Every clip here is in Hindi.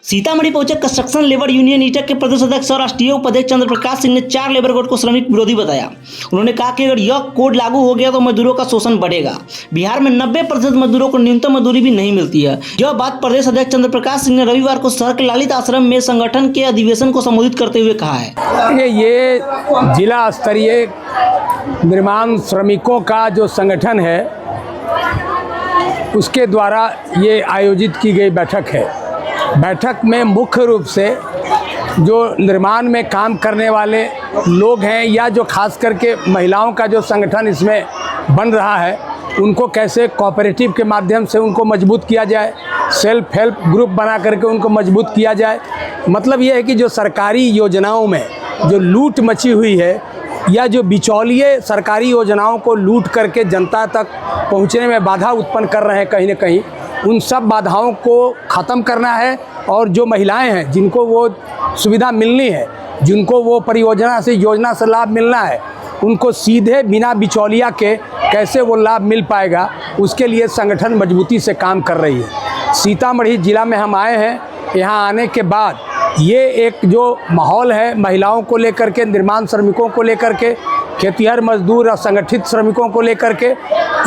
सीतामढ़ी पहुंचे कंस्ट्रक्शन लेबर यूनियन ईटक के प्रदेश अध्यक्ष और राष्ट्रीय उपाध्यक्ष चंद्र प्रकाश सिंह ने 4 लेबर कोड को श्रमिक विरोधी बताया। उन्होंने कहा कि अगर यह कोड लागू हो गया तो मजदूरों का शोषण बढ़ेगा। बिहार में 90% मजदूरों को न्यूनतम मजदूरी भी नहीं मिलती है। यह बात प्रदेश अध्यक्ष चंद्र प्रकाश सिंह ने रविवार को शहर के ललित आश्रम में संगठन के अधिवेशन को संबोधित करते हुए कहा है। ये जिला स्तरीय निर्माण श्रमिकों का जो संगठन है उसके द्वारा ये आयोजित की गई बैठक है। बैठक में मुख्य रूप से जो निर्माण में काम करने वाले लोग हैं या जो खास करके महिलाओं का जो संगठन इसमें बन रहा है उनको कैसे कोऑपरेटिव के माध्यम से उनको मजबूत किया जाए, सेल्फ हेल्प ग्रुप बना करके उनको मजबूत किया जाए। मतलब ये है कि जो सरकारी योजनाओं में जो लूट मची हुई है या जो बिचौलिए सरकारी योजनाओं को लूट करके जनता तक पहुंचने में बाधा उत्पन्न कर रहे हैं कहीं न कहीं, उन सब बाधाओं को ख़त्म करना है। और जो महिलाएं हैं जिनको वो सुविधा मिलनी है, जिनको वो परियोजना से योजना से लाभ मिलना है, उनको सीधे बिना बिचौलिया के कैसे वो लाभ मिल पाएगा, उसके लिए संगठन मजबूती से काम कर रही है। सीतामढ़ी ज़िला में हम आए हैं। यहाँ आने के बाद ये एक जो माहौल है महिलाओं को लेकर के, निर्माण श्रमिकों को लेकर के, खेतिहर मजदूर और संगठित श्रमिकों को लेकर के,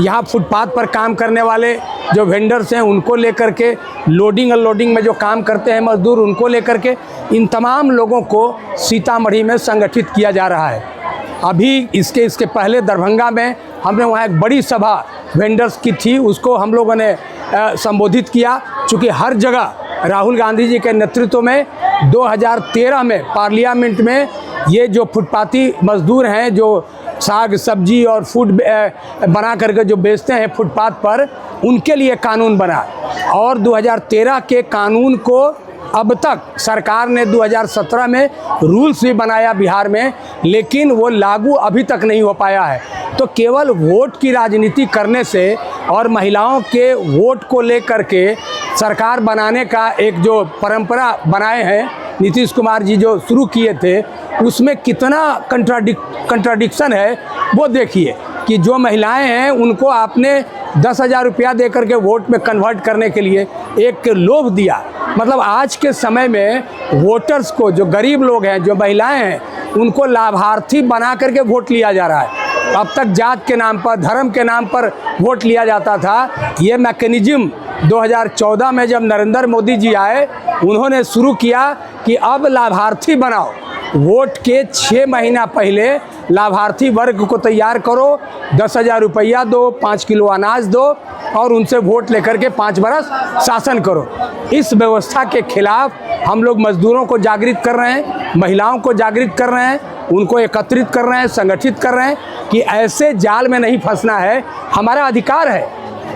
यहाँ फुटपाथ पर काम करने वाले जो वेंडर्स हैं उनको लेकर के, लोडिंग अनलोडिंग में जो काम करते हैं मजदूर उनको लेकर के, इन तमाम लोगों को सीतामढ़ी में संगठित किया जा रहा है। अभी इसके पहले दरभंगा में हमने वहाँ एक बड़ी सभा वेंडर्स की थी, उसको हम लोगों ने संबोधित किया। चूँकि हर जगह राहुल गांधी जी के नेतृत्व में 2013 में पार्लियामेंट में ये जो फुटपाथी मजदूर हैं जो साग सब्जी और फूड बना करके जो बेचते हैं फुटपाथ पर, उनके लिए कानून बना। और 2013 के कानून को अब तक सरकार ने 2017 में रूल्स भी बनाया बिहार में, लेकिन वो लागू अभी तक नहीं हो पाया है। तो केवल वोट की राजनीति करने से और महिलाओं के वोट को लेकर के सरकार बनाने का एक जो परंपरा बनाए हैं नीतीश कुमार जी जो शुरू किए थे, उसमें कितना कंट्राडिक्शन है वो देखिए। कि जो महिलाएं हैं उनको आपने 10,000 रुपया दे करके वोट में कन्वर्ट करने के लिए एक लोभ दिया। मतलब आज के समय में वोटर्स को, जो गरीब लोग हैं, जो महिलाएं हैं, उनको लाभार्थी बना करके वोट लिया जा रहा है। अब तक जात के नाम पर, धर्म के नाम पर वोट लिया जाता था। ये मैकेनिज्म 2014 में जब नरेंद्र मोदी जी आए, उन्होंने शुरू किया कि अब लाभार्थी बनाओ। वोट के 6 महीना पहले लाभार्थी वर्ग को तैयार करो, 10,000 रुपया दो, 5 किलो अनाज दो और उनसे वोट लेकर के 5 बरस शासन करो। इस व्यवस्था के खिलाफ हम लोग मजदूरों को जागृत कर रहे हैं, महिलाओं को जागृत कर रहे हैं, उनको एकत्रित कर रहे हैं, संगठित कर रहे हैं कि ऐसे जाल में नहीं फंसना है। हमारा अधिकार है।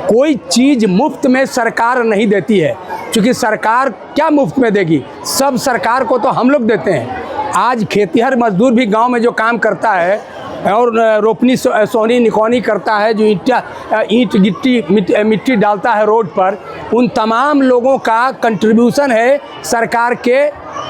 कोई चीज़ मुफ्त में सरकार नहीं देती है, क्योंकि सरकार क्या मुफ्त में देगी? सब सरकार को तो हम लोग देते हैं। आज खेतिहर मजदूर भी गांव में जो काम करता है और रोपनी सोहनी निकौनी करता है, जो ईंट गिट्टी मिट्टी डालता है रोड पर, उन तमाम लोगों का कंट्रीब्यूशन है सरकार के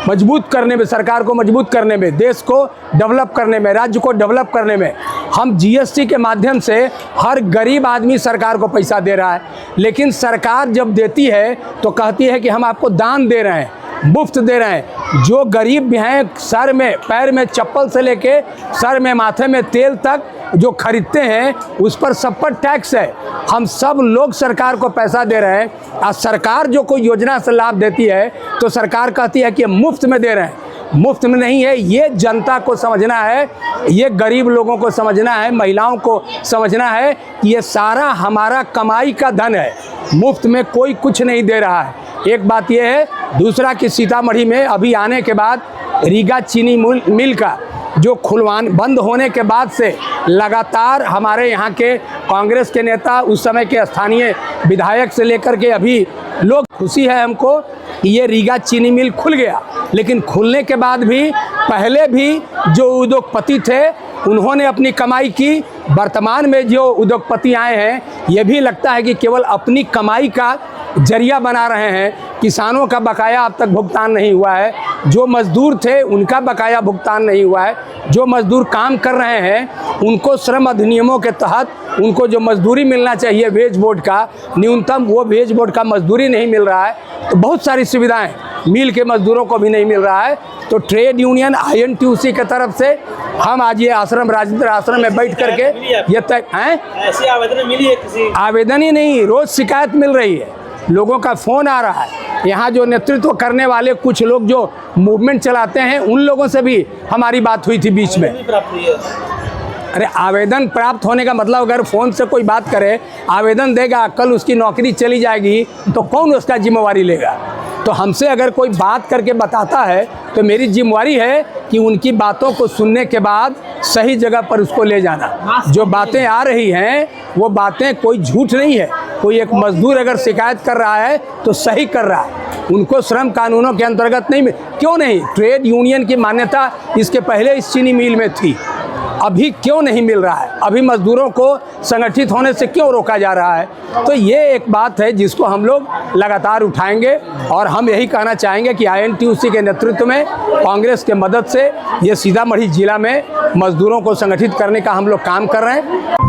मजबूत करने में, सरकार को मजबूत करने में, देश को डेवलप करने में, राज्य को डेवलप करने में। हम जीएसटी के माध्यम से हर गरीब आदमी सरकार को पैसा दे रहा है, लेकिन सरकार जब देती है तो कहती है कि हम आपको दान दे रहे हैं, मुफ्त दे रहे हैं। जो गरीब भी हैं, सर में पैर में चप्पल से लेके सर में माथे में तेल तक जो खरीदते हैं, उस पर सब पर टैक्स है। हम सब लोग सरकार को पैसा दे रहे हैं और सरकार जो कोई योजना से लाभ देती है तो सरकार कहती है कि मुफ्त में दे रहे हैं। मुफ्त में नहीं है। ये जनता को समझना है, ये गरीब लोगों को समझना है, महिलाओं को समझना है कि ये सारा हमारा कमाई का धन है। मुफ्त में कोई कुछ नहीं दे रहा है। एक बात ये है। दूसरा कि सीतामढ़ी में अभी आने के बाद रीगा चीनी मिल का जो बंद होने के बाद से लगातार हमारे यहाँ के कांग्रेस के नेता, उस समय के स्थानीय विधायक से लेकर के अभी लोग, खुशी है हमको कि ये रीगा चीनी मिल खुल गया। लेकिन खुलने के बाद भी पहले भी जो उद्योगपति थे उन्होंने अपनी कमाई की। वर्तमान में जो उद्योगपति आए हैं, ये भी लगता है कि केवल अपनी कमाई का जरिया बना रहे हैं। किसानों का बकाया अब तक भुगतान नहीं हुआ है, जो मजदूर थे उनका बकाया भुगतान नहीं हुआ है, जो मजदूर काम कर रहे हैं उनको श्रम अधिनियमों के तहत उनको जो मजदूरी मिलना चाहिए वेज बोर्ड का न्यूनतम, वो वेज बोर्ड का मजदूरी नहीं मिल रहा है। तो बहुत सारी सुविधाएं मिल के मजदूरों को भी नहीं मिल रहा है। तो ट्रेड यूनियन INTUC की तरफ से हम आज ये आश्रम राजेंद्र आश्रम में बैठ करके ये तक हैं, ऐसी आवेदन मिली है किसी? आवेदन ही नहीं, रोज़ शिकायत मिल रही है, लोगों का फ़ोन आ रहा है। यहाँ जो नेतृत्व करने वाले कुछ लोग जो मूवमेंट चलाते हैं उन लोगों से भी हमारी बात हुई थी बीच में। प्राप्त हुई है। अरे आवेदन प्राप्त होने का मतलब अगर फ़ोन से कोई बात करे, आवेदन देगा, कल उसकी नौकरी चली जाएगी तो कौन उसका जिम्मेवारी लेगा? तो हमसे अगर कोई बात करके बताता है तो मेरी जिम्मेवारी है कि उनकी बातों को सुनने के बाद सही जगह पर उसको ले जाना। जो बातें आ रही हैं वो बातें कोई झूठ नहीं है। कोई एक मजदूर अगर शिकायत कर रहा है तो सही कर रहा है, उनको श्रम कानूनों के अंतर्गत नहीं क्यों नहीं? ट्रेड यूनियन की मान्यता इसके पहले इस चीनी मिल में थी, अभी क्यों नहीं मिल रहा है? अभी मजदूरों को संगठित होने से क्यों रोका जा रहा है? तो ये एक बात है जिसको हम लोग लगातार उठाएंगे और हम यही कहना चाहेंगे कि INTUC के नेतृत्व में कांग्रेस के मदद से ये सीतामढ़ी जिला में मजदूरों को संगठित करने का हम लोग काम कर रहे हैं।